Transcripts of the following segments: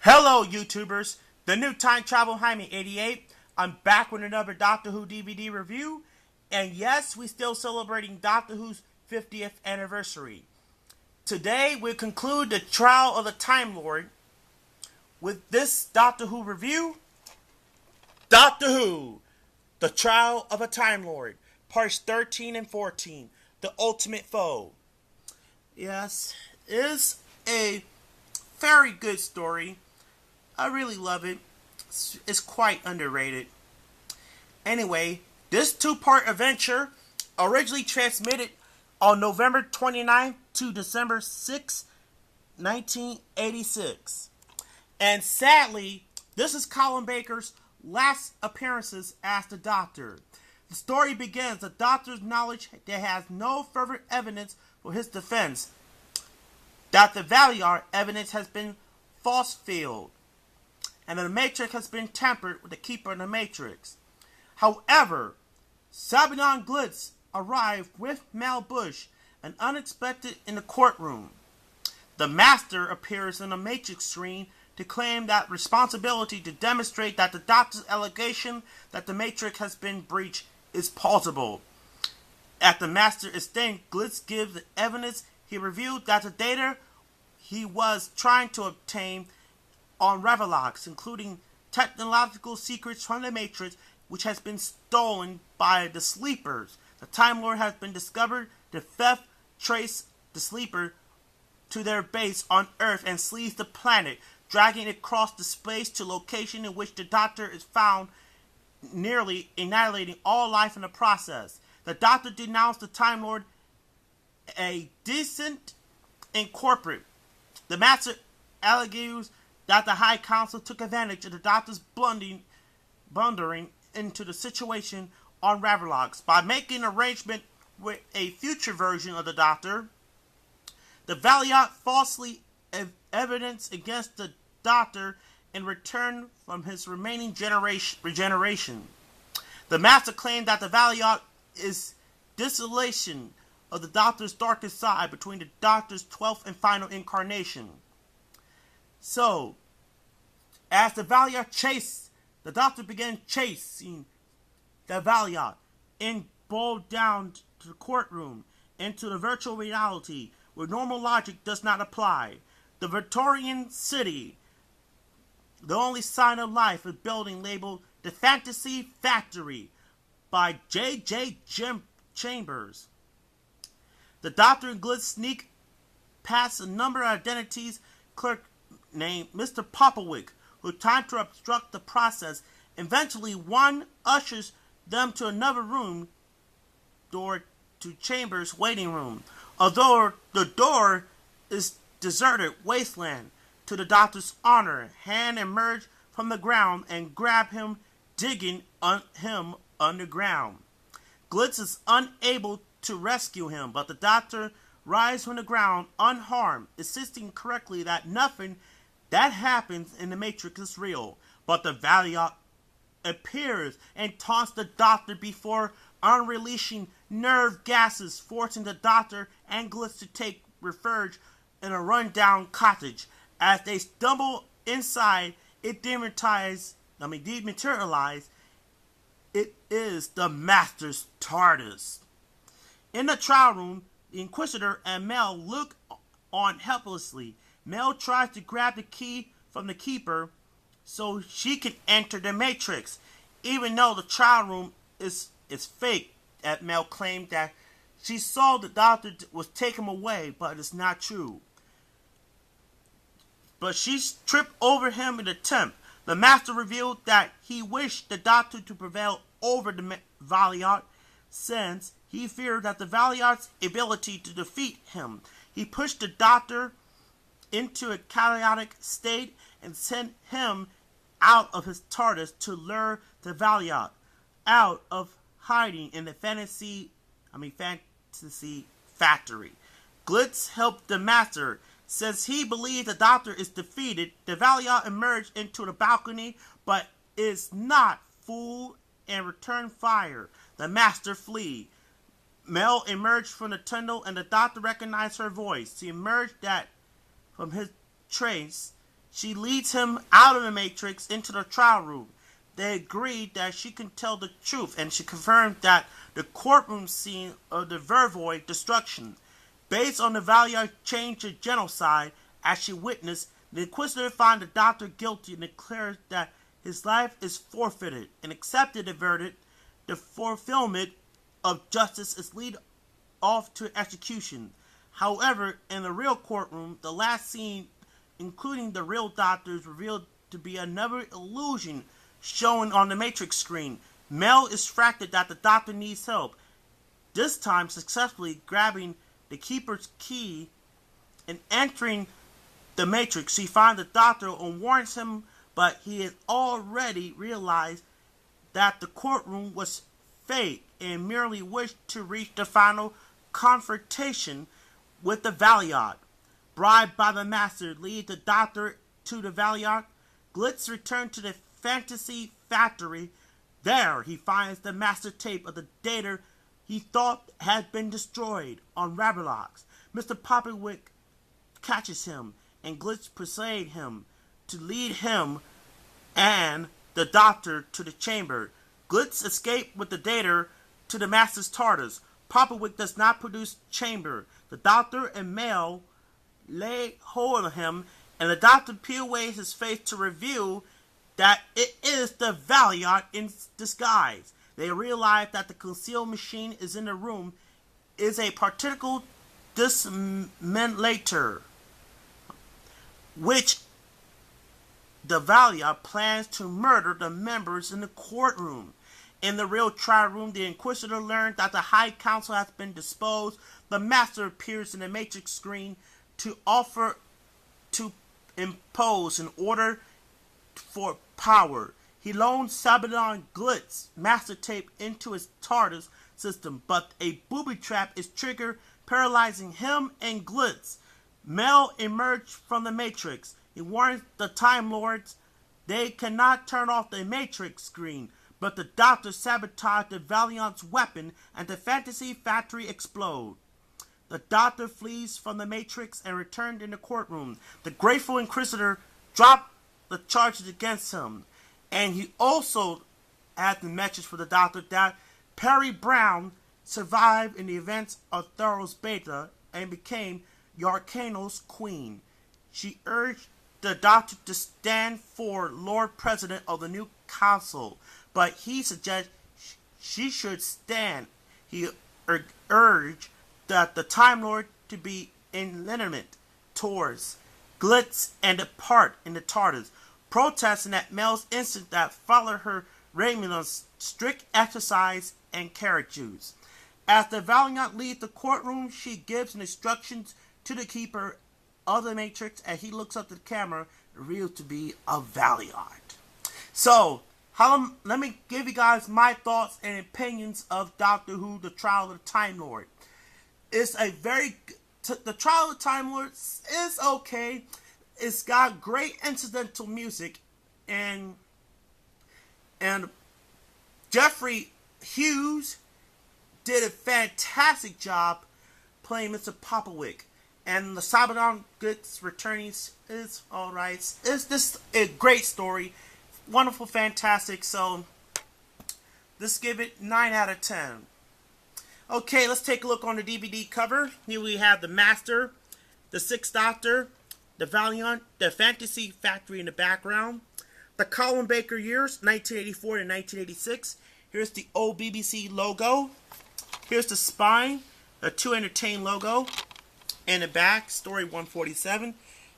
Hello, YouTubers. The new Time Travel Jaime 88. I'm back with another Doctor Who DVD review. And yes, we're still celebrating Doctor Who's 50th anniversary. Today, we'll conclude the trial of the Time Lord with this Doctor Who review. Doctor Who, The Trial of a Time Lord, parts 13 and 14, The Ultimate Foe. Yes, it is a very good story. I really love it. It's quite underrated. Anyway, this two-part adventure originally transmitted on November 29th to December 6, 1986. And sadly, this is Colin Baker's last appearances as the Doctor. The story begins the Doctor's knowledge that has no further evidence for his defense, that the Valiant evidence has been falsified, and the Matrix has been tampered with the Keeper of the Matrix. However, Sabinon Glitz arrived with Mel Bush and unexpected in the courtroom. The Master appears in the Matrix screen to claim that responsibility to demonstrate that the Doctor's allegation that the Matrix has been breached is plausible. At the Master instant, Glitz gives the evidence. He revealed that the data he was trying to obtain on Revelax, including technological secrets from the Matrix, which has been stolen by the Sleepers. The Time Lord has been discovered. The theft traced the Sleeper to their base on Earth and seized the planet, dragging it across the space to location in which the Doctor is found, nearly annihilating all life in the process. The Doctor denounced the Time Lord a decent incorporate. The Master alleges that the High Council took advantage of the Doctor's blundering into the situation on Revelax by making an arrangement with a future version of the Doctor. The Valiant falsely evidence against the Doctor in return from his remaining regeneration. The Master claimed that the Valiant is distillation of the Doctor's darkest side between the Doctor's 12th and final incarnation. So, as the Valiant chased, the Doctor began chasing the Valiant and boiled down to the courtroom, into the virtual reality where normal logic does not apply. The Victorian city, the only sign of life, is building labeled The Fantasy Factory by J.J. Chambers. The Doctor and Glitz sneak past a number of identities clerk named Mr. Popowick, who tried to obstruct the process. Eventually, one ushers them to another room door to Chambers' waiting room. Although the door is deserted wasteland, to the Doctor's honor, hand emerge from the ground and grab him, digging him underground. Glitz is unable to rescue him, but the Doctor rises from the ground unharmed, insisting correctly that nothing that happens in the Matrix is real. But the Valiant appears and taunts the Doctor before unleashing nerve gases, forcing the Doctor and Glitz to take refuge in a rundown cottage. As they stumble inside, it dematerializes. It is the Master's TARDIS. In the trial room, the Inquisitor and Mel look on helplessly. Mel tries to grab the key from the Keeper so she can enter the Matrix, even though the trial room is fake. As Mel claimed that she saw the Doctor was taken away, but it's not true. But she tripped over him in an attempt. The Master revealed that he wished the Doctor to prevail over the Valiant, since he feared that the Valiant's ability to defeat him. He pushed the Doctor into a chaotic state and sent him out of his TARDIS to lure the Valiant out of hiding in the fantasy factory. Glitz helped the Master. Since he believes the Doctor is defeated, the Valiant emerged into the balcony, but is not fooled and return fire. The Master flee. Mel emerged from the tunnel and the Doctor recognized her voice. She emerged that from his trace She leads him out of the Matrix into the trial room. They agreed that she can tell the truth, and she confirmed that the courtroom scene of the Vervoid destruction, based on the Valeyard change to genocide, as she witnessed, the Inquisitor found the Doctor guilty and declared that his life is forfeited, and accepted the verdict. The fulfillment of justice is lead off to execution. However, in the real courtroom, the last scene, including the real Doctor, is revealed to be another illusion shown on the Matrix screen. Mel is distracted that the Doctor needs help, this time successfully grabbing the Keeper's key and entering the Matrix. She finds the Doctor and warns him, but he has already realized that the courtroom was fake and merely wished to reach the final confrontation with the Valeyard. Bribed by the Master, lead the Doctor to the Valeyard. Glitz returns to the Fantasy Factory. There he finds the master tape of the data he thought had been destroyed on Ravelox. Mr. Poppywick catches him, and Glitz persuades him to lead him and the Doctor to the chamber. Glitz escapes with the data to the Master's TARDIS. Poppywick does not produce chamber. The Doctor and Mel lay hold of him, and the Doctor peels away his face to reveal that it is the Valeyard in disguise. They realize that the concealed machine is in the room is a particle disseminator, which the Valeyard plans to murder the members in the courtroom. In the real trial room, the Inquisitor learned that the High Council has been disposed. The Master appears in the Matrix screen to offer to impose an order for power. He loans Sabaton Glitz master tape into his TARDIS system, but a booby trap is triggered, paralyzing him and Glitz. Mel emerged from the Matrix. He warns the Time Lords they cannot turn off the Matrix screen, but the Doctor sabotaged the Valiant's weapon and the Fantasy Factory explodes. The Doctor flees from the Matrix and returned in the courtroom. The Grateful Inquisitor dropped the charges against him, and he also had the message for the Doctor that Perry Brown survived in the events of Thoros Beta and became Yarkano's queen. She urged the Doctor to stand for Lord President of the new council, but he suggested she should stand. He urged that the Time Lord to be lenient towards Glitz and depart in the TARDIS, protesting that Mel's instinct that followed her raiment on strict exercise and carrot juice. As the Valiant leaves the courtroom, she gives instructions to the Keeper of the Matrix, and he looks up to the camera, revealed to be a Valeyard. So, let me give you guys my thoughts and opinions of Doctor Who, The Trial of the Time Lord. It's a the Trial of the Time Lord is okay. It's got great incidental music, and Jeffrey Hughes did a fantastic job playing Mr. Poppywick. And the Sabaton Glitz returning is alright. It's just a great story. Wonderful, fantastic. So, let's give it 9 out of 10. Okay, let's take a look on the DVD cover. Here we have the Master, the Sixth Doctor, the Valiant, the Fantasy Factory in the background. The Colin Baker years, 1984 to 1986. Here's the old BBC logo. Here's the spine, the 2 Entertain logo. In the back, story 147,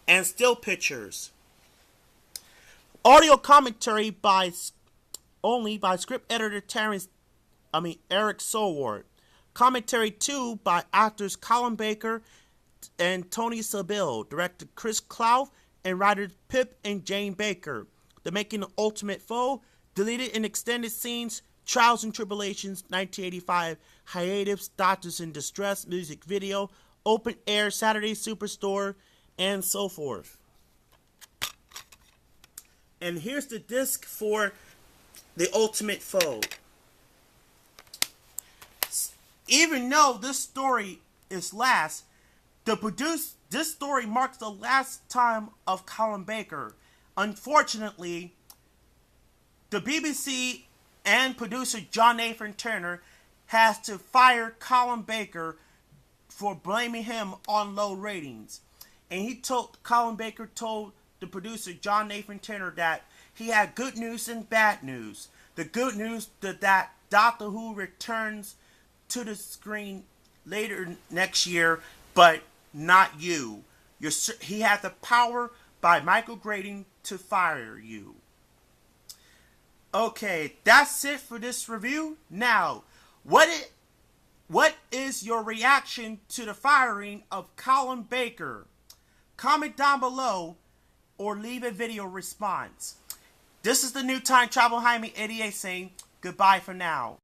and still pictures. Audio commentary only by script editor Eric Soward. Commentary 2 by actors Colin Baker and Tony Sabille, director Chris Clough, and writers Pip and Jane Baker. The Making of Ultimate Foe, deleted and extended scenes, Trials and Tribulations, 1985, hiatus, Doctors in Distress, music video, Open Air Saturday Superstore, and so forth. And here's the disc for The Ultimate Foe. Even though this story is last, This story marks the last time of Colin Baker. Unfortunately, the BBC and producer John Nathan Turner has to fire Colin Baker for blaming him on low ratings. And Colin Baker told the producer John Nathan Turner that he had good news and bad news. The good news that Doctor Who returns to the screen later next year, but not you. He had the power by Michael Graydon to fire you. Okay, that's it for this review. Now, what is your reaction to the firing of Colin Baker? Comment down below or leave a video response. This is the New Time Travel Jaime 88 saying goodbye for now.